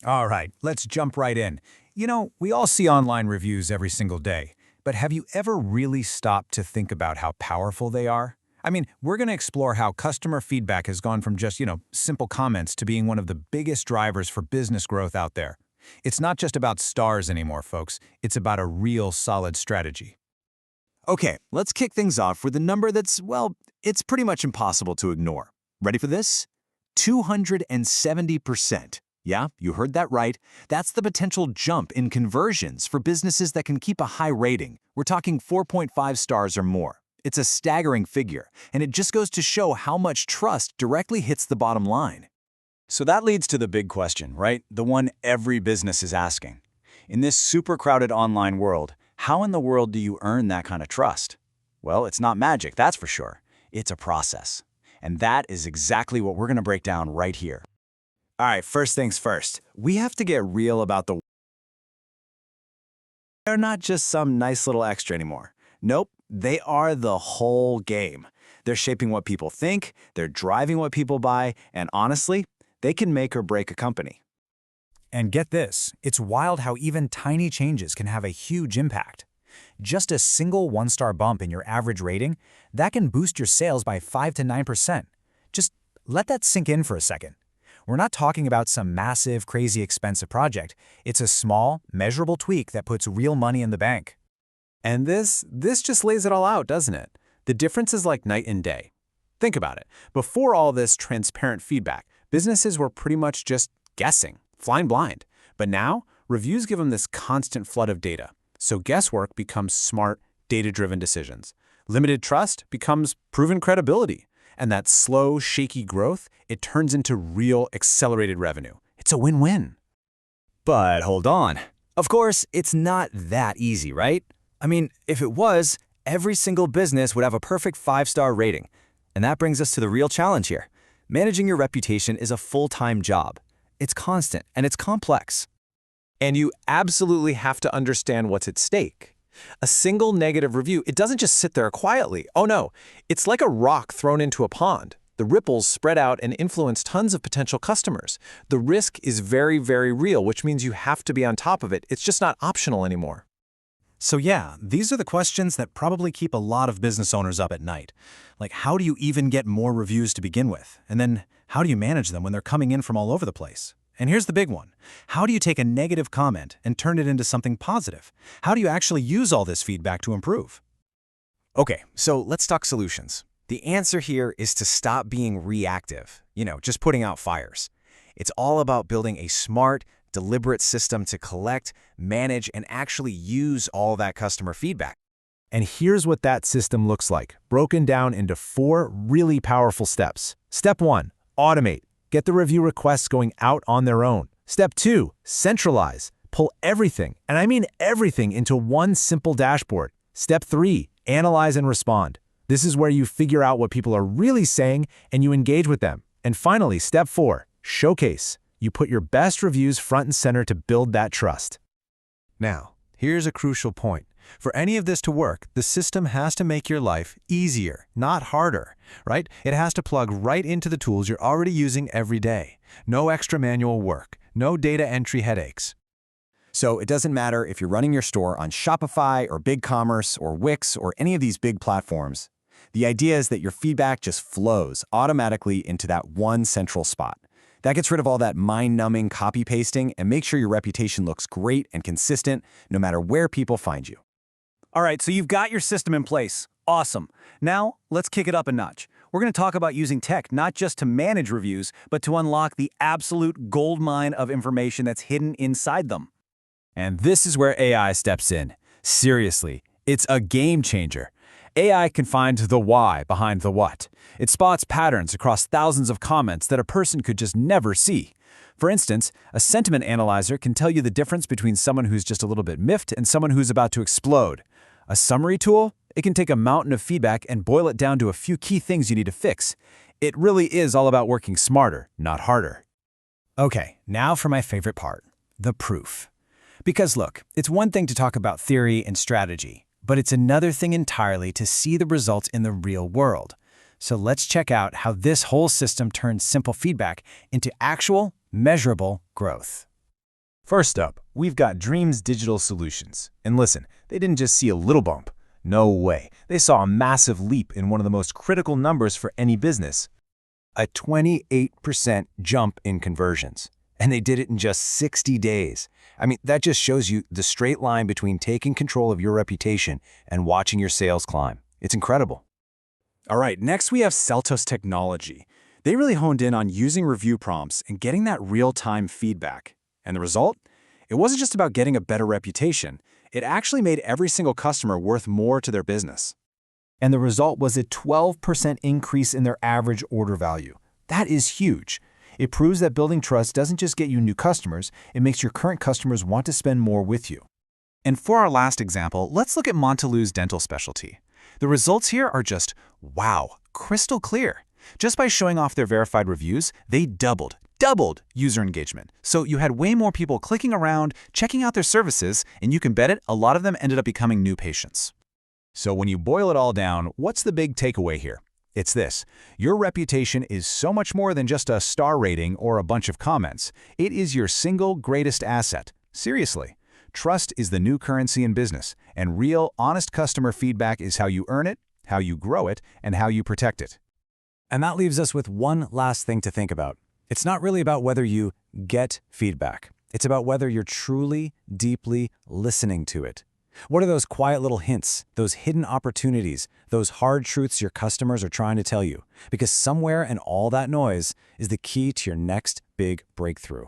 All right, let's jump right in. We all see online reviews every single day, but have you ever really stopped to think about how powerful they are? We're going to explore how customer feedback has gone from just, simple comments to being one of the biggest drivers for business growth out there. It's not just about stars anymore, folks. It's about a real solid strategy. Okay, let's kick things off with a number that's, well, it's pretty much impossible to ignore. Ready for this? 270%. Yeah, you heard that right. That's the potential jump in conversions for businesses that can keep a high rating. We're talking 4.5 stars or more. It's a staggering figure, and it just goes to show how much trust directly hits the bottom line. So that leads to the big question, right? The one every business is asking. In this super crowded online world, how in the world do you earn that kind of trust? Well, it's not magic, that's for sure. It's a process. And that is exactly what we're going to break down right here. All right, first things first. We have to get real about they're not just some nice little extra anymore. Nope, they are the whole game. They're shaping what people think, they're driving what people buy, and honestly, they can make or break a company. And get this, it's wild how even tiny changes can have a huge impact. Just a single one-star bump in your average rating, that can boost your sales by 5 to 9%. Just let that sink in for a second. We're not talking about some massive, crazy expensive project. It's a small, measurable tweak that puts real money in the bank. And this just lays it all out, doesn't it? The difference is like night and day. Think about it. Before all this transparent feedback, businesses were pretty much just guessing, flying blind. But now, reviews give them this constant flood of data. So guesswork becomes smart, data-driven decisions. Limited trust becomes proven credibility. And that slow, shaky growth, it turns into real accelerated revenue. It's a win-win. But hold on. Of course, it's not that easy, right? If it was, every single business would have a perfect 5-star rating. And that brings us to the real challenge here. Managing your reputation is a full-time job. It's constant and it's complex. And you absolutely have to understand what's at stake. A single negative review, it doesn't just sit there quietly. Oh no, it's like a rock thrown into a pond. The ripples spread out and influence tons of potential customers. The risk is very, very real, which means you have to be on top of it. It's just not optional anymore. So yeah, these are the questions that probably keep a lot of business owners up at night. Like, how do you even get more reviews to begin with? And then, how do you manage them when they're coming in from all over the place? And here's the big one. How do you take a negative comment and turn it into something positive? How do you actually use all this feedback to improve? Okay, so let's talk solutions. The answer here is to stop being reactive, just putting out fires. It's all about building a smart, deliberate system to collect, manage, and actually use all that customer feedback. And here's what that system looks like, broken down into 4 really powerful steps. Step 1, automate. Get the review requests going out on their own. Step 2, centralize. Pull everything, and I mean everything, into one simple dashboard. Step 3, analyze and respond. This is where you figure out what people are really saying and you engage with them. And finally, step 4, showcase. You put your best reviews front and center to build that trust. Now, here's a crucial point. For any of this to work, the system has to make your life easier, not harder, right? It has to plug right into the tools you're already using every day. No extra manual work, no data entry headaches. So it doesn't matter if you're running your store on Shopify or BigCommerce or Wix or any of these big platforms. The idea is that your feedback just flows automatically into that one central spot. That gets rid of all that mind-numbing copy-pasting and makes sure your reputation looks great and consistent no matter where people find you. All right, so you've got your system in place. Awesome. Now, let's kick it up a notch. We're going to talk about using tech not just to manage reviews, but to unlock the absolute goldmine of information that's hidden inside them. And this is where AI steps in. Seriously, it's a game changer. AI can find the why behind the what. It spots patterns across thousands of comments that a person could just never see. For instance, a sentiment analyzer can tell you the difference between someone who's just a little bit miffed and someone who's about to explode. A summary tool, it can take a mountain of feedback and boil it down to a few key things you need to fix. It really is all about working smarter, not harder. Okay, now for my favorite part, the proof. Because look, it's one thing to talk about theory and strategy, but it's another thing entirely to see the results in the real world. So let's check out how this whole system turns simple feedback into actual, measurable growth. First up, we've got Dreams Digital Solutions. And listen, they didn't just see a little bump. No way. They saw a massive leap in one of the most critical numbers for any business. A 28% jump in conversions. And they did it in just 60 days. I mean, that just shows you the straight line between taking control of your reputation and watching your sales climb. It's incredible. All right, next we have Celtos Technology. They really honed in on using review prompts and getting that real-time feedback. And the result? It wasn't just about getting a better reputation. It actually made every single customer worth more to their business. And the result was a 12% increase in their average order value. That is huge. It proves that building trust doesn't just get you new customers, it makes your current customers want to spend more with you. And for our last example, let's look at Monteleu's dental specialty. The results here are just, wow, crystal clear. Just by showing off their verified reviews, they doubled user engagement. So you had way more people clicking around, checking out their services, and you can bet it, a lot of them ended up becoming new patients. So when you boil it all down, what's the big takeaway here? It's this: your reputation is so much more than just a star rating or a bunch of comments. It is your single greatest asset. Seriously. Trust is the new currency in business, and real, honest customer feedback is how you earn it, how you grow it, and how you protect it. And that leaves us with one last thing to think about. It's not really about whether you get feedback. It's about whether you're truly, deeply listening to it. What are those quiet little hints, those hidden opportunities, those hard truths your customers are trying to tell you? Because somewhere in all that noise is the key to your next big breakthrough.